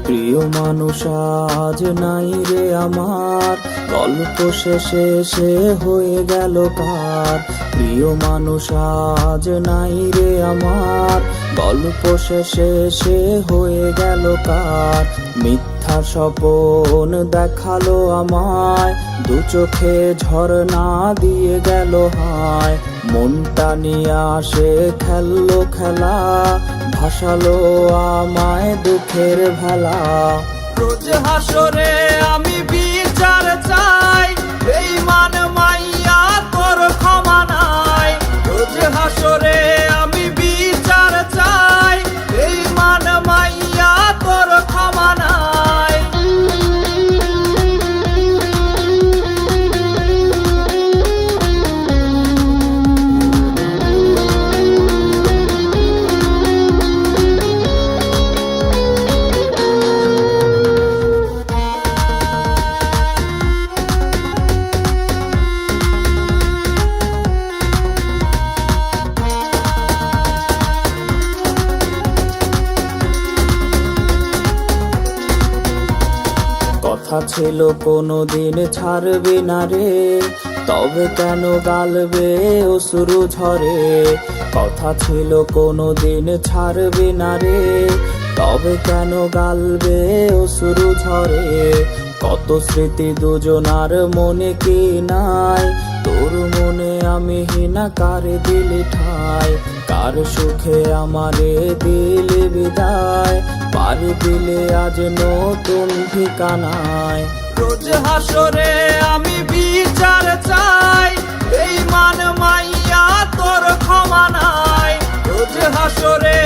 প্রিয় মানুষ আজ নাই রে আমার, গল্প শেষে সে হয়ে গেল কার। প্রিয় মানুষ আজ নাই রে আমার, গল্প শেষে সে হয়ে গেল কার। মিথ্যা স্বপন দেখালো আমায়, দু চোখে ঝরনা দিয়ে গেল হায়। মনটা নিয়ে আসে খেললো খেলা, ভাসালো আমায় দুঃখের ভেলা। রোজ হাসরে আমি বিচার চাই, বেঈমান মাইয়া তোর ক্ষমা নাই। রোজ হাসরে আমি বিচার চাই, বেঈমান মাইয়া তোর ক্ষমা নাই। কথা ছিল কোনোদিন ছাড়বে না রে, তবে কেন গালবে অশ্রু ঝরে। কথা ছিল কোনোদিন ছাড়বে না রে, তবে কেন গালবে অশ্রু ঝরে। কত স্মৃতি দুজনার মনে কি নাই, তোর মনে আমি হিনা কারে দিলি ঠাই। কার সুখে আমারে দিলি বিদায়, পারি দিলে আজ নতুন ঠিকানায়। রোজ হাসরে আমি বিচার চাই, বেঈমান মাইয়া তোর ক্ষমা নাই। রোজ হাসরে